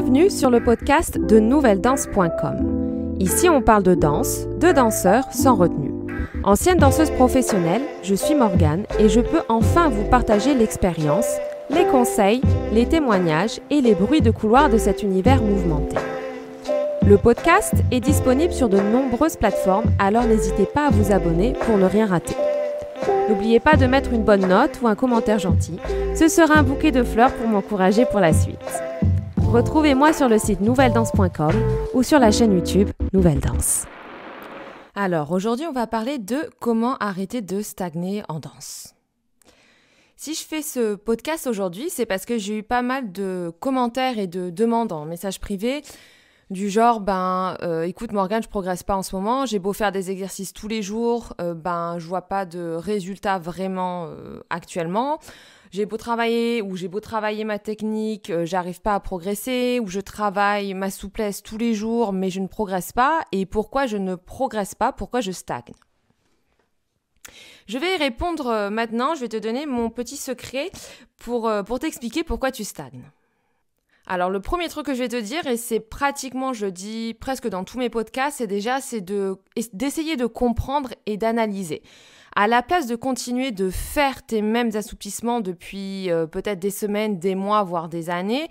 Bienvenue sur le podcast de NouvelleDanse.com. Ici, on parle de danse, de danseurs sans retenue. Ancienne danseuse professionnelle, je suis Morgane et je peux enfin vous partager l'expérience, les conseils, les témoignages et les bruits de couloir de cet univers mouvementé. Le podcast est disponible sur de nombreuses plateformes, alors n'hésitez pas à vous abonner pour ne rien rater. N'oubliez pas de mettre une bonne note ou un commentaire gentil, ce sera un bouquet de fleurs pour m'encourager pour la suite. Retrouvez-moi sur le site nouvelledanse.com ou sur la chaîne YouTube Nouvelle Danse. Alors aujourd'hui on va parler de comment arrêter de stagner en danse. Si je fais ce podcast aujourd'hui, c'est parce que j'ai eu pas mal de commentaires et de demandes en message privé du genre, écoute Morgane, je progresse pas en ce moment, j'ai beau faire des exercices tous les jours, je vois pas de résultats vraiment actuellement. J'ai beau travailler ma technique, j'arrive pas à progresser, ou je travaille ma souplesse tous les jours, mais je ne progresse pas. Et pourquoi je ne progresse pas? Pourquoi je stagne? Je vais y répondre maintenant, je vais te donner mon petit secret pour t'expliquer pourquoi tu stagnes. Alors le premier truc que je vais te dire, et c'est pratiquement, je dis presque dans tous mes podcasts, c'est d'essayer de comprendre et d'analyser. À la place de continuer de faire tes mêmes assouplissements depuis peut-être des semaines, des mois, voire des années,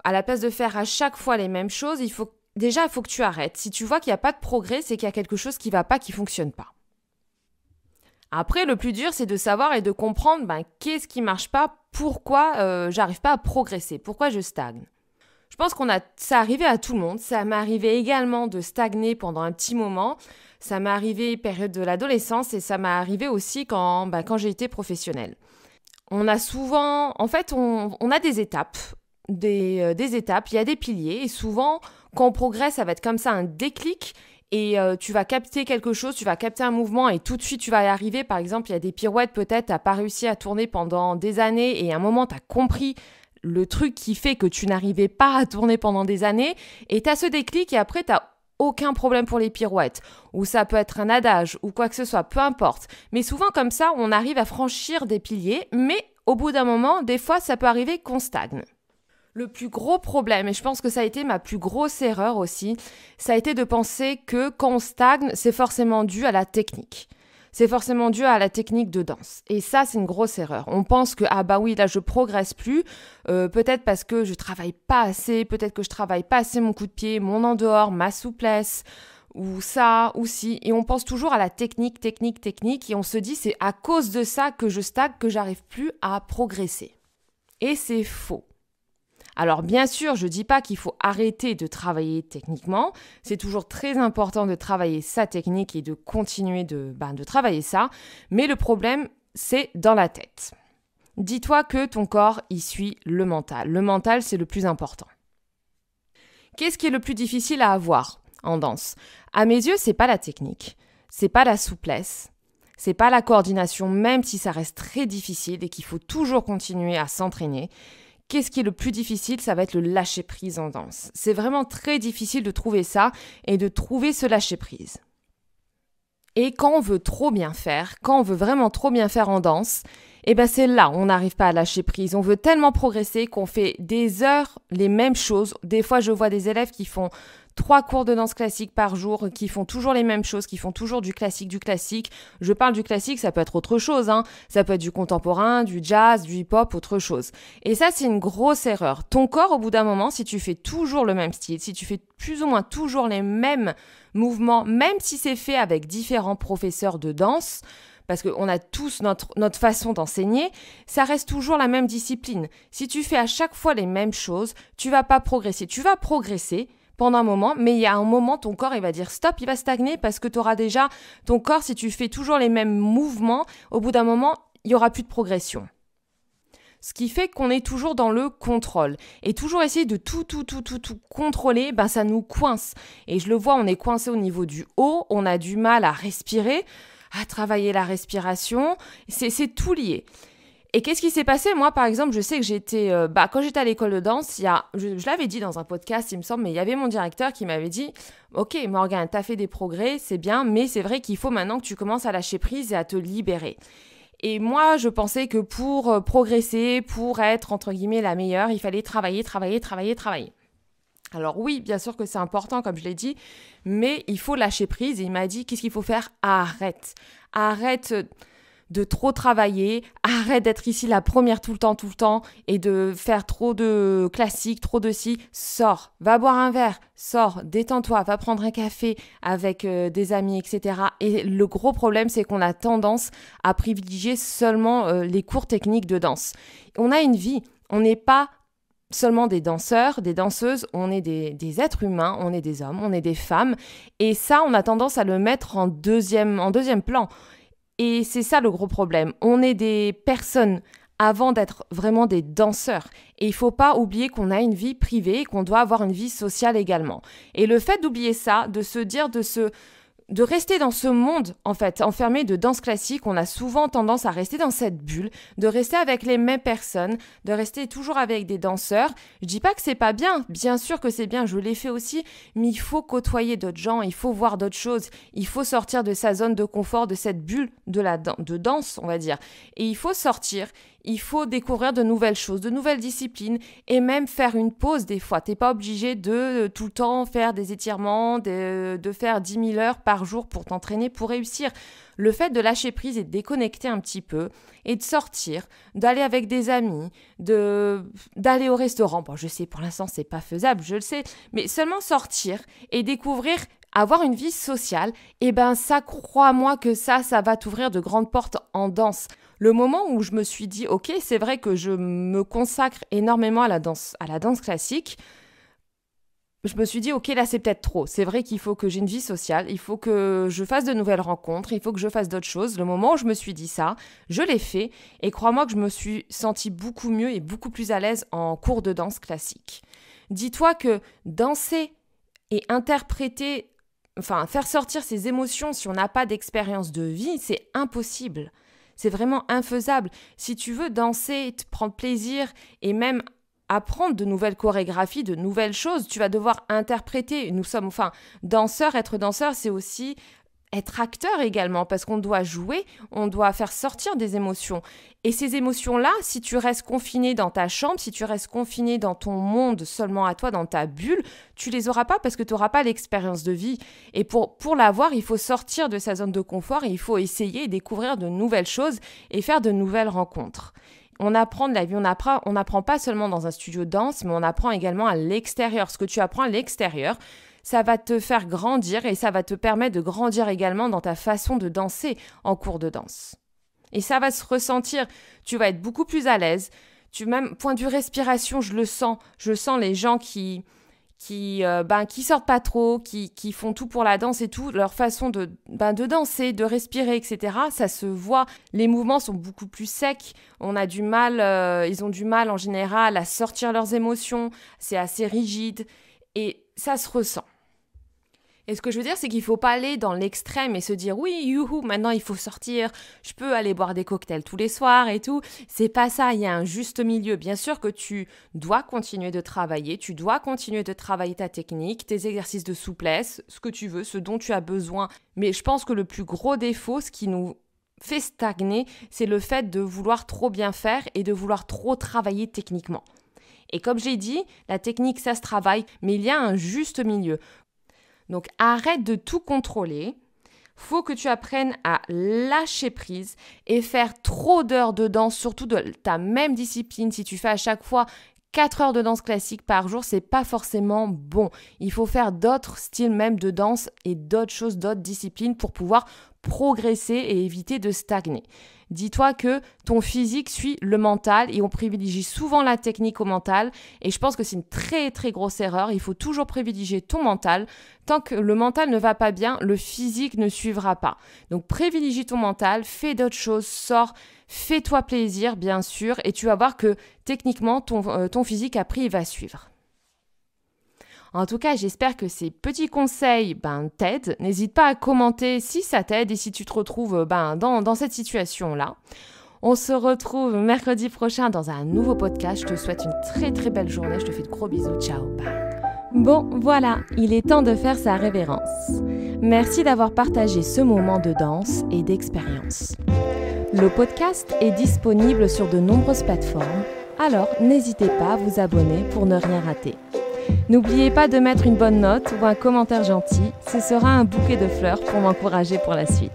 à la place de faire à chaque fois les mêmes choses, il faut que tu arrêtes. Si tu vois qu'il n'y a pas de progrès, c'est qu'il y a quelque chose qui ne va pas, qui ne fonctionne pas. Après, le plus dur, c'est de savoir et de comprendre qu'est-ce qui ne marche pas, pourquoi j'arrive pas à progresser, pourquoi je stagne. Je pense ça arrivait à tout le monde. Ça m'est arrivé également de stagner pendant un petit moment. Ça m'est arrivé période de l'adolescence et ça m'est arrivé aussi quand j'ai été professionnelle. On a souvent, en fait, on a des étapes, des étapes, il y a des piliers et souvent, quand on progresse, ça va être comme ça un déclic et tu vas capter quelque chose, tu vas capter un mouvement et tout de suite, tu vas y arriver. Par exemple, il y a des pirouettes, peut-être, tu n'as pas réussi à tourner pendant des années et à un moment, tu as compris le truc qui fait que tu n'arrivais pas à tourner pendant des années et tu as ce déclic et après, tu n'as aucun problème pour les pirouettes, ou ça peut être un adage, ou quoi que ce soit, peu importe. Mais souvent, comme ça, on arrive à franchir des piliers, mais au bout d'un moment, des fois, ça peut arriver qu'on stagne. Le plus gros problème, et je pense que ça a été ma plus grosse erreur aussi, ça a été de penser que quand on stagne, c'est forcément dû à la technique. C'est forcément dû à la technique de danse. Et ça, c'est une grosse erreur. On pense que, là, je progresse plus. Peut-être parce que je travaille pas assez. Peut-être que je travaille pas assez mon coup de pied, mon en dehors, ma souplesse, ou ça, ou si. Et on pense toujours à la technique. Et on se dit, c'est à cause de ça que je stagne, que j'arrive plus à progresser. Et c'est faux. Alors bien sûr, je ne dis pas qu'il faut arrêter de travailler techniquement, c'est toujours très important de travailler sa technique et de continuer de travailler ça, mais le problème, c'est dans la tête. Dis-toi que ton corps, il suit le mental. Le mental, c'est le plus important. Qu'est-ce qui est le plus difficile à avoir en danse? À mes yeux, c'est pas la technique, c'est pas la souplesse, c'est pas la coordination, même si ça reste très difficile et qu'il faut toujours continuer à s'entraîner. Qu'est-ce qui est le plus difficile? Ça va être le lâcher-prise en danse. C'est vraiment très difficile de trouver ça et de trouver ce lâcher-prise. Et quand on veut trop bien faire, quand on veut vraiment trop bien faire en danse, c'est là où on n'arrive pas à lâcher prise. On veut tellement progresser qu'on fait des heures les mêmes choses. Des fois, je vois des élèves qui font 3 cours de danse classique par jour, qui font toujours les mêmes choses, qui font toujours du classique. Je parle du classique, ça peut être autre chose, hein. Ça peut être du contemporain, du jazz, du hip-hop, autre chose. Et ça, c'est une grosse erreur. Ton corps, au bout d'un moment, si tu fais toujours le même style, si tu fais plus ou moins toujours les mêmes mouvements, même si c'est fait avec différents professeurs de danse, parce qu'on a tous notre façon d'enseigner, ça reste toujours la même discipline. Si tu fais à chaque fois les mêmes choses, tu vas pas progresser. Tu vas progresser pendant un moment, mais il y a un moment, ton corps, il va dire stop, il va stagner parce que tu auras déjà ton corps, si tu fais toujours les mêmes mouvements, au bout d'un moment, il y aura plus de progression. Ce qui fait qu'on est toujours dans le contrôle. Et toujours essayer de tout contrôler, ça nous coince. Et je le vois, on est coincé au niveau du haut, on a du mal à respirer, à travailler la respiration, c'est tout lié. Et qu'est-ce qui s'est passé? Moi, par exemple, je sais que quand j'étais à l'école de danse, je l'avais dit dans un podcast, il me semble, mais il y avait mon directeur qui m'avait dit « Ok, Morgane, t'as fait des progrès, c'est bien, mais c'est vrai qu'il faut maintenant que tu commences à lâcher prise et à te libérer. » Et moi, je pensais que pour progresser, pour être, entre guillemets, la meilleure, il fallait travailler. Alors oui, bien sûr que c'est important, comme je l'ai dit, mais il faut lâcher prise. Et il m'a dit, qu'est-ce qu'il faut faire? Arrête. Arrête de trop travailler, arrête d'être ici la première tout le temps, et de faire trop de classiques, trop de ci. Sors, va boire un verre, sors, détends-toi, va prendre un café avec des amis, etc. Et le gros problème, c'est qu'on a tendance à privilégier seulement les cours techniques de danse. On a une vie, on n'est pas seulement des danseurs, des danseuses, on est des êtres humains, on est des hommes, on est des femmes. Et ça, on a tendance à le mettre en deuxième plan. Et c'est ça le gros problème. On est des personnes avant d'être vraiment des danseurs. Et il ne faut pas oublier qu'on a une vie privée et qu'on doit avoir une vie sociale également. Et le fait d'oublier ça, de se dire, de rester dans ce monde, en fait, enfermé de danse classique, on a souvent tendance à rester dans cette bulle, de rester avec les mêmes personnes, de rester toujours avec des danseurs. Je dis pas que c'est pas bien sûr que c'est bien, je l'ai fait aussi, mais il faut côtoyer d'autres gens, il faut voir d'autres choses, il faut sortir de sa zone de confort, de cette bulle de danse, on va dire. Et il faut sortir, il faut découvrir de nouvelles choses, de nouvelles disciplines et même faire une pause des fois. T'es pas obligé de tout le temps faire des étirements, de faire 10 000 heures par jour pour t'entraîner, pour réussir. Le fait de lâcher prise et de déconnecter un petit peu et de sortir, d'aller avec des amis, d'aller au restaurant. Bon, je sais, pour l'instant, c'est pas faisable, je le sais, mais seulement sortir et découvrir avoir une vie sociale, et ben ça, crois-moi que ça va t'ouvrir de grandes portes en danse. Le moment où je me suis dit, ok, c'est vrai que je me consacre énormément à la danse classique, je me suis dit, ok, là c'est peut-être trop. C'est vrai qu'il faut que j'ai une vie sociale, il faut que je fasse de nouvelles rencontres, il faut que je fasse d'autres choses. Le moment où je me suis dit ça, je l'ai fait, et crois-moi que je me suis sentie beaucoup mieux et beaucoup plus à l'aise en cours de danse classique. Dis-toi que danser et interpréter, enfin, faire sortir ses émotions si on n'a pas d'expérience de vie, c'est impossible. C'est vraiment infaisable. Si tu veux danser, te prendre plaisir et même apprendre de nouvelles chorégraphies, de nouvelles choses, tu vas devoir interpréter. Nous sommes, danseurs, être danseur, c'est aussi être acteur également, parce qu'on doit jouer, on doit faire sortir des émotions. Et ces émotions-là, si tu restes confiné dans ta chambre, si tu restes confiné dans ton monde seulement à toi, dans ta bulle, tu les auras pas parce que tu n'auras pas l'expérience de vie. Et pour l'avoir, il faut sortir de sa zone de confort et il faut essayer et découvrir de nouvelles choses et faire de nouvelles rencontres. On apprend de la vie, on n'apprend pas seulement dans un studio de danse, mais on apprend également à l'extérieur. Ce que tu apprends à l'extérieur, ça va te faire grandir et ça va te permettre de grandir également dans ta façon de danser en cours de danse. Et ça va se ressentir, tu vas être beaucoup plus à l'aise. Même point de vue respiration, je sens les gens qui sortent pas trop, qui font tout pour la danse et tout, leur façon de danser, de respirer, etc. Ça se voit, les mouvements sont beaucoup plus secs, on a du mal, ils ont du mal en général à sortir leurs émotions, c'est assez rigide et ça se ressent. Et ce que je veux dire, c'est qu'il ne faut pas aller dans l'extrême et se dire « Oui, youhou, maintenant il faut sortir, je peux aller boire des cocktails tous les soirs et tout. » C'est pas ça, il y a un juste milieu. Bien sûr que tu dois continuer de travailler, tu dois continuer de travailler ta technique, tes exercices de souplesse, ce que tu veux, ce dont tu as besoin. Mais je pense que le plus gros défaut, ce qui nous fait stagner, c'est le fait de vouloir trop bien faire et de vouloir trop travailler techniquement. Et comme j'ai dit, la technique, ça se travaille, mais il y a un juste milieu. Donc arrête de tout contrôler, faut que tu apprennes à lâcher prise et faire trop d'heures de danse, surtout de ta même discipline. Si tu fais à chaque fois 4 heures de danse classique par jour, c'est pas forcément bon. Il faut faire d'autres styles même de danse et d'autres choses, d'autres disciplines pour pouvoir progresser et éviter de stagner. Dis-toi que ton physique suit le mental et on privilégie souvent la technique au mental et je pense que c'est une très très grosse erreur. Il faut toujours privilégier ton mental. Tant que le mental ne va pas bien, le physique ne suivra pas. Donc privilégie ton mental, fais d'autres choses, sors, fais-toi plaisir bien sûr et tu vas voir que techniquement ton physique après il va suivre. En tout cas, j'espère que ces petits conseils t'aident. N'hésite pas à commenter si ça t'aide et si tu te retrouves dans cette situation-là. On se retrouve mercredi prochain dans un nouveau podcast. Je te souhaite une très très belle journée. Je te fais de gros bisous. Ciao. Bye. Bon, voilà, il est temps de faire sa révérence. Merci d'avoir partagé ce moment de danse et d'expérience. Le podcast est disponible sur de nombreuses plateformes, alors n'hésitez pas à vous abonner pour ne rien rater. N'oubliez pas de mettre une bonne note ou un commentaire gentil, ce sera un bouquet de fleurs pour m'encourager pour la suite.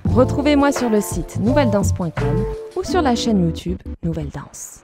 Retrouvez-moi sur le site nouvelledanse.com ou sur la chaîne YouTube Nouvelle Danse.